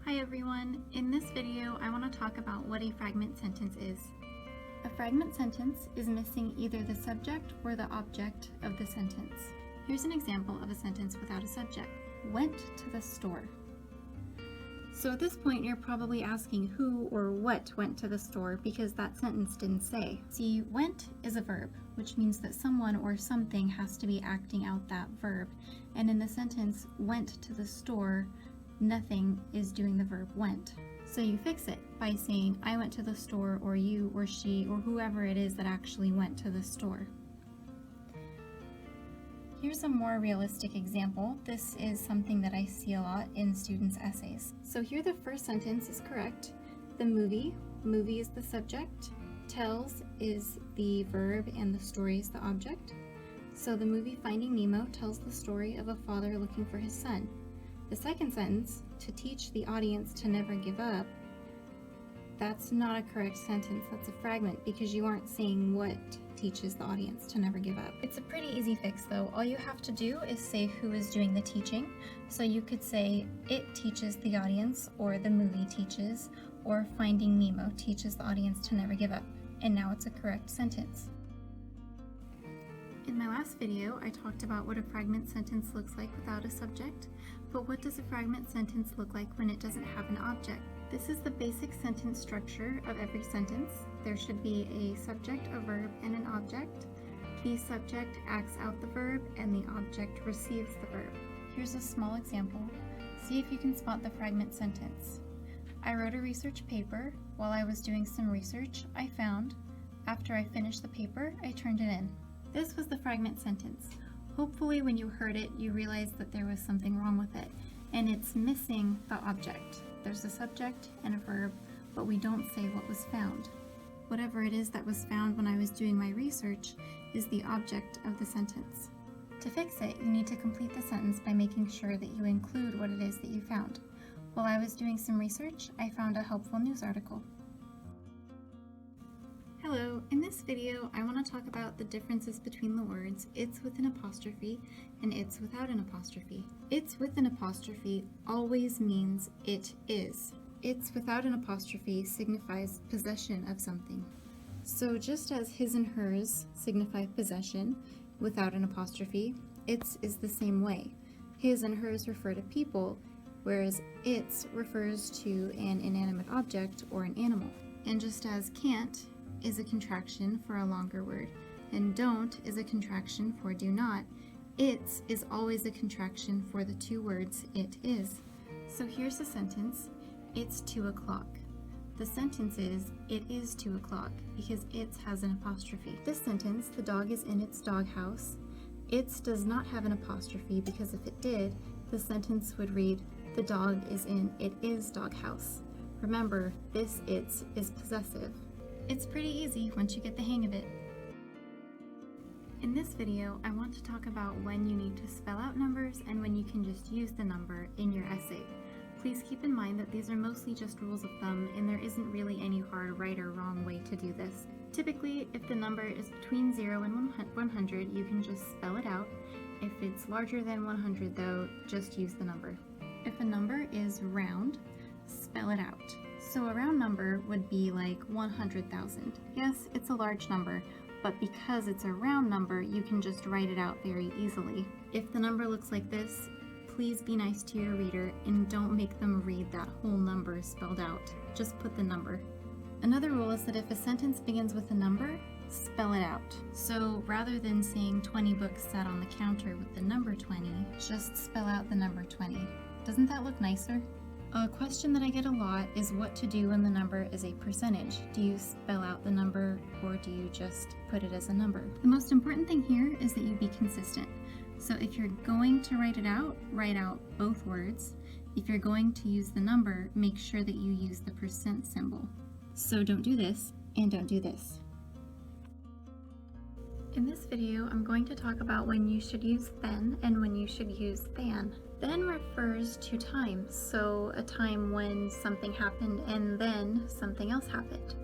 Hi everyone! In this video, I want to talk about what a fragment sentence is. A fragment sentence is missing either the subject or the object of the sentence. Here's an example of a sentence without a subject. Went to the store. So at this point, you're probably asking who or what went to the store because that sentence didn't say. See, went is a verb, which means that someone or something has to be acting out that verb. And in the sentence, went to the store, nothing is doing the verb went. So you fix it by saying, I went to the store, or you, or she, or whoever it is that actually went to the store. Here's a more realistic example. This is something that I see a lot in students' essays. So here the first sentence is correct. The movie is the subject, tells is the verb, and the story is the object. So the movie Finding Nemo tells the story of a father looking for his son. The second sentence, to teach the audience to never give up, that's not a correct sentence, that's a fragment because you aren't saying what teaches the audience to never give up. It's a pretty easy fix though. All you have to do is say who is doing the teaching. So you could say, it teaches the audience, or the movie teaches, or Finding Nemo teaches the audience to never give up. And now it's a correct sentence. In my last video, I talked about what a fragment sentence looks like without a subject, but what does a fragment sentence look like when it doesn't have an object? This is the basic sentence structure of every sentence. There should be a subject, a verb, and an object. The subject acts out the verb, and the object receives the verb. Here's a small example. See if you can spot the fragment sentence. I wrote a research paper. While I was doing some research, I found. After I finished the paper, I turned it in. This was the fragment sentence. Hopefully when you heard it, you realized that there was something wrong with it, and it's missing the object. There's a subject and a verb, but we don't say what was found. Whatever it is that was found when I was doing my research is the object of the sentence. To fix it, you need to complete the sentence by making sure that you include what it is that you found. While I was doing some research, I found a helpful news article. Hello, in this video I want to talk about the differences between the words it's with an apostrophe and it's without an apostrophe. It's with an apostrophe always means it is. It's without an apostrophe signifies possession of something. So just as his and hers signify possession without an apostrophe, its is the same way. His and hers refer to people, whereas its refers to an inanimate object or an animal. And just as can't is a contraction for a longer word, and don't is a contraction for do not, its is always a contraction for the two words it is. So here's the sentence, it's 2 o'clock. The sentence is, it is 2 o'clock, because its has an apostrophe. This sentence, the dog is in its doghouse, its does not have an apostrophe because if it did, the sentence would read, the dog is in it is doghouse. Remember, this its is possessive. It's pretty easy once you get the hang of it. In this video, I want to talk about when you need to spell out numbers and when you can just use the number in your essay. Please keep in mind that these are mostly just rules of thumb and there isn't really any hard right or wrong way to do this. Typically, if the number is between 0 and 100, you can just spell it out. If it's larger than 100 though, just use the number. If a number is round, spell it out. So a round number would be like 100,000. Yes, it's a large number, but because it's a round number, you can just write it out very easily. If the number looks like this, please be nice to your reader and don't make them read that whole number spelled out. Just put the number. Another rule is that if a sentence begins with a number, spell it out. So rather than saying 20 books sat on the counter with the number 20, just spell out the number 20. Doesn't that look nicer? A question that I get a lot is what to do when the number is a percentage. Do you spell out the number or do you just put it as a number? The most important thing here is that you be consistent. So if you're going to write it out, write out both words. If you're going to use the number, make sure that you use the percent symbol. So don't do this and don't do this. In this video, I'm going to talk about when you should use then and when you should use than. Then refers to time, so a time when something happened and then something else happened.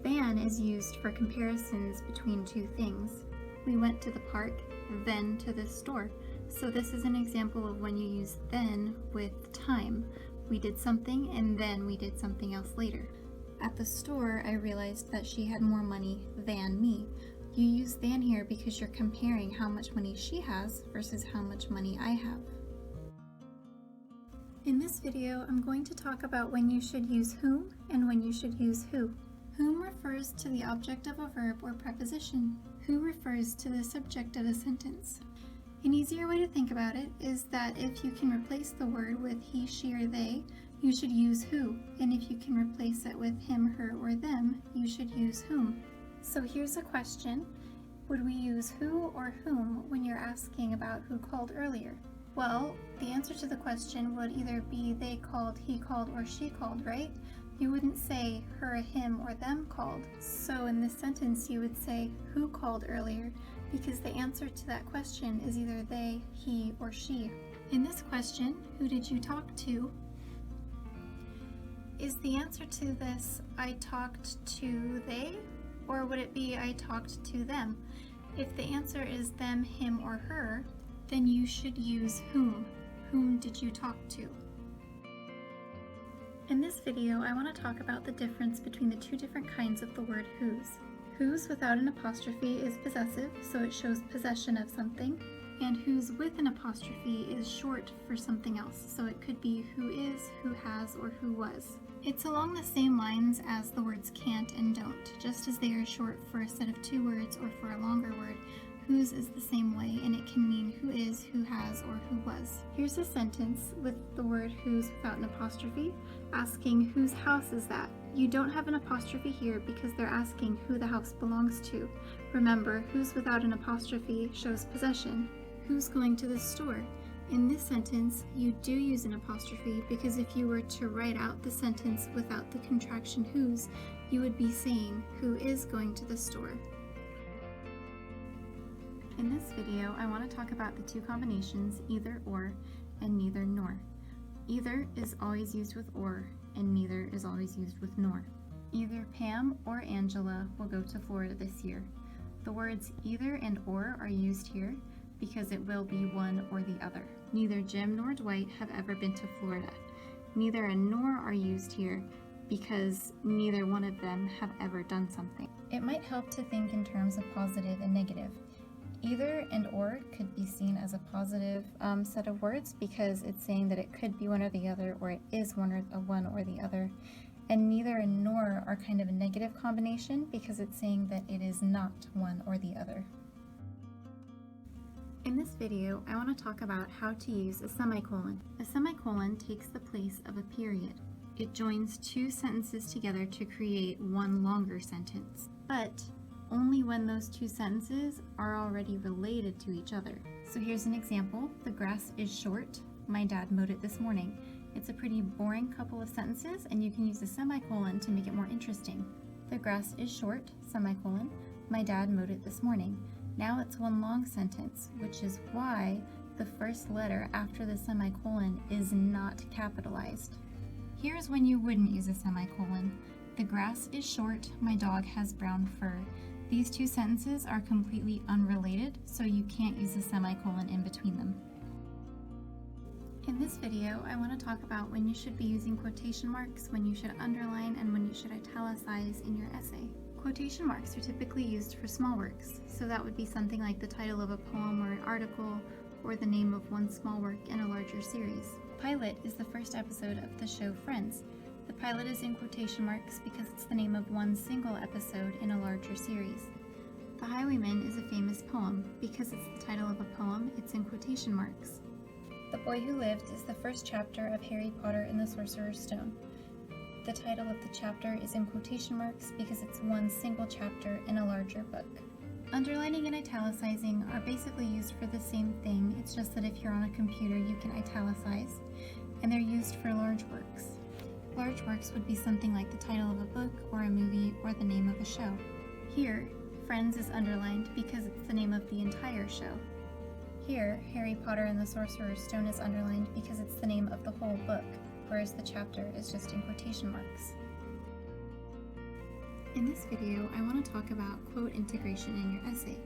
Than is used for comparisons between two things. We went to the park, then to the store. So this is an example of when you use then with time. We did something and then we did something else later. At the store, I realized that she had more money than me. You use than here because you're comparing how much money she has versus how much money I have. In this video, I'm going to talk about when you should use whom and when you should use who. Whom refers to the object of a verb or preposition. Who refers to the subject of a sentence. An easier way to think about it is that if you can replace the word with he, she, or they, you should use who, and if you can replace it with him, her, or them, you should use whom. So here's a question. Would we use who or whom when you're asking about who called earlier? Well, the answer to the question would either be they called, he called, or she called, right? You wouldn't say her, him, or them called. So in this sentence, you would say who called earlier, because the answer to that question is either they, he, or she. In this question, who did you talk to? Is the answer to this I talked to they, or would it be I talked to them? If the answer is them, him, or her, then you should use whom. Whom did you talk to? In this video, I want to talk about the difference between the two different kinds of the word whose. Whose without an apostrophe is possessive, so it shows possession of something, and whose with an apostrophe is short for something else, so it could be who is, who has, or who was. It's along the same lines as the words can't and don't, just as they are short for a set of two words or for a longer word. Whose is the same way, and it can mean who is, who has, or who was. Here's a sentence with the word whose without an apostrophe, asking whose house is that? You don't have an apostrophe here because they're asking who the house belongs to. Remember, whose without an apostrophe shows possession. Who's going to the store? In this sentence, you do use an apostrophe because if you were to write out the sentence without the contraction whose, you would be saying who is going to the store. In this video, I want to talk about the two combinations either or and neither nor. Either is always used with or, and neither is always used with nor. Either Pam or Angela will go to Florida this year. The words either and or are used here because it will be one or the other. Neither Jim nor Dwight have ever been to Florida. Neither and nor are used here because neither one of them have ever done something. It might help to think in terms of positive and negative. Either and or could be seen as a positive set of words because it's saying that it could be one or the other, or it is one or the other. And neither and nor are kind of a negative combination because it's saying that it is not one or the other. In this video, I want to talk about how to use a semicolon. A semicolon takes the place of a period. It joins two sentences together to create one longer sentence, but only when those two sentences are already related to each other. So here's an example. The grass is short. My dad mowed it this morning. It's a pretty boring couple of sentences, and you can use a semicolon to make it more interesting. The grass is short, semicolon. My dad mowed it this morning. Now it's one long sentence, which is why the first letter after the semicolon is not capitalized. Here's when you wouldn't use a semicolon. The grass is short. My dog has brown fur. These two sentences are completely unrelated, so you can't use a semicolon in between them. In this video, I want to talk about when you should be using quotation marks, when you should underline, and when you should italicize in your essay. Quotation marks are typically used for small works, so that would be something like the title of a poem or an article, or the name of one small work in a larger series. Pilot is the first episode of the show Friends. The pilot is in quotation marks because it's the name of one single episode in a larger series. The Highwayman is a famous poem. Because it's the title of a poem, it's in quotation marks. The Boy Who Lived is the first chapter of Harry Potter and the Sorcerer's Stone. The title of the chapter is in quotation marks because it's one single chapter in a larger book. Underlining and italicizing are basically used for the same thing, it's just that if you're on a computer you can italicize, and they're used for large works. Large works would be something like the title of a book or a movie or the name of a show. Here, Friends is underlined because it's the name of the entire show. Here, Harry Potter and the Sorcerer's Stone is underlined because it's the name of the whole book, whereas the chapter is just in quotation marks. In this video, I want to talk about quote integration in your essay.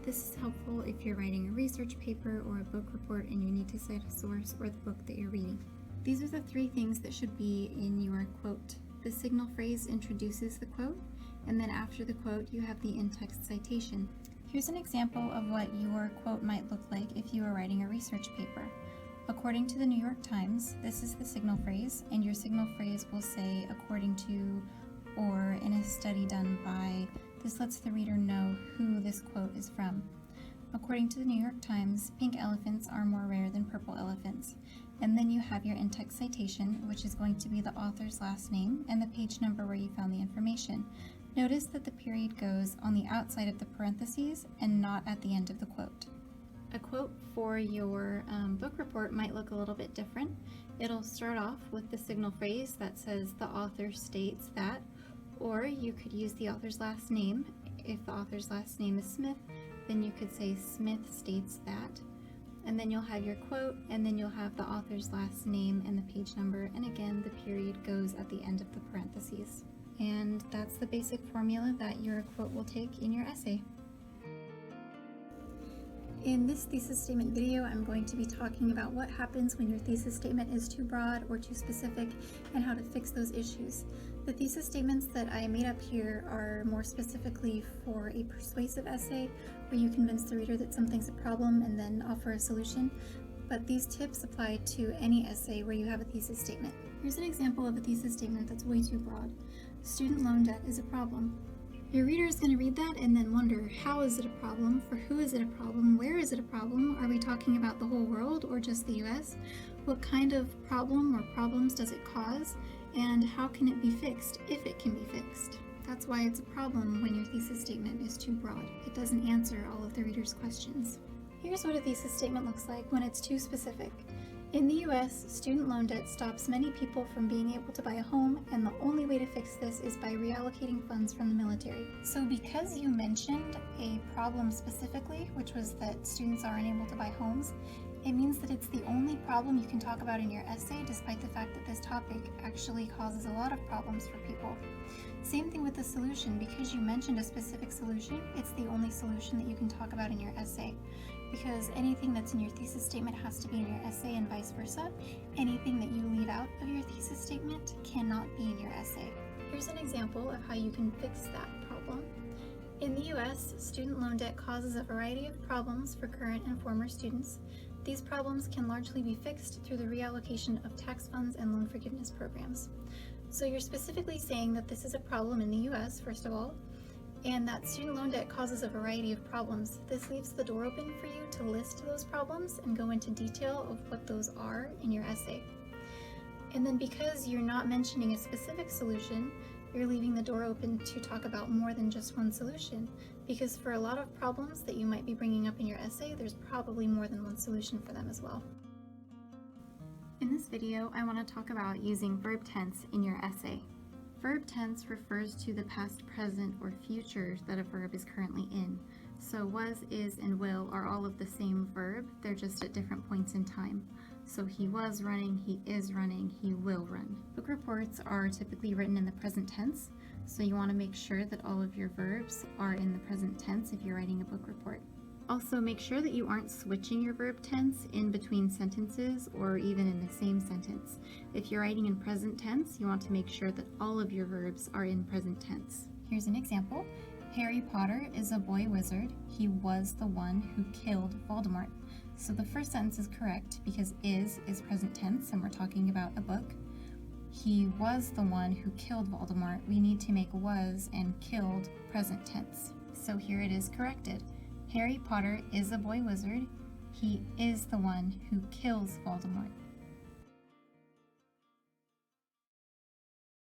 This is helpful if you're writing a research paper or a book report and you need to cite a source or the book that you're reading. These are the three things that should be in your quote. The signal phrase introduces the quote, and then after the quote, you have the in-text citation. Here's an example of what your quote might look like if you were writing a research paper. According to the New York Times, this is the signal phrase, and your signal phrase will say according to or in a study done by. This lets the reader know who this quote is from. According to the New York Times, pink elephants are more rare than purple elephants. And then you have your in-text citation, which is going to be the author's last name and the page number where you found the information. Notice that the period goes on the outside of the parentheses and not at the end of the quote. A quote for your book report might look a little bit different. It'll start off with the signal phrase that says the author states that, or you could use the author's last name. If the author's last name is Smith, then you could say Smith states that. And then you'll have your quote, and then you'll have the author's last name and the page number, and again, the period goes at the end of the parentheses. And that's the basic formula that your quote will take in your essay. In this thesis statement video, I'm going to be talking about what happens when your thesis statement is too broad or too specific and how to fix those issues. The thesis statements that I made up here are more specifically for a persuasive essay where you convince the reader that something's a problem and then offer a solution, but these tips apply to any essay where you have a thesis statement. Here's an example of a thesis statement that's way too broad. Student loan debt is a problem. Your reader is going to read that and then wonder, how is it a problem? For who is it a problem? Where is it a problem? Are we talking about the whole world or just the US? What kind of problem or problems does it cause? And how can it be fixed, if it can be fixed? That's why it's a problem when your thesis statement is too broad. It doesn't answer all of the reader's questions. Here's what a thesis statement looks like when it's too specific. In the US, student loan debt stops many people from being able to buy a home, and the only way to fix this is by reallocating funds from the military. So because you mentioned a problem specifically, which was that students are unable to buy homes, it means that it's the only problem you can talk about in your essay, despite the fact that this topic actually causes a lot of problems for people. Same thing with the solution. Because you mentioned a specific solution, it's the only solution that you can talk about in your essay. Because anything that's in your thesis statement has to be in your essay and vice versa. Anything that you leave out of your thesis statement cannot be in your essay. Here's an example of how you can fix that problem. In the US, student loan debt causes a variety of problems for current and former students. These problems can largely be fixed through the reallocation of tax funds and loan forgiveness programs. So you're specifically saying that this is a problem in the US, first of all, and that student loan debt causes a variety of problems. This leaves the door open for you to list those problems and go into detail of what those are in your essay. And then because you're not mentioning a specific solution, you're leaving the door open to talk about more than just one solution, because for a lot of problems that you might be bringing up in your essay, there's probably more than one solution for them as well. In this video, I want to talk about using verb tense in your essay. Verb tense refers to the past, present, or future that a verb is currently in. So was, is, and will are all of the same verb, they're just at different points in time. So he was running, he is running, he will run. Book reports are typically written in the present tense, so you want to make sure that all of your verbs are in the present tense if you're writing a book report. Also, make sure that you aren't switching your verb tense in between sentences or even in the same sentence. If you're writing in present tense, you want to make sure that all of your verbs are in present tense. Here's an example. Harry Potter is a boy wizard. He was the one who killed Voldemort. So the first sentence is correct because is present tense and we're talking about a book. He was the one who killed Voldemort. We need to make was and killed present tense. So here it is corrected. Harry Potter is a boy wizard. He is the one who kills Voldemort.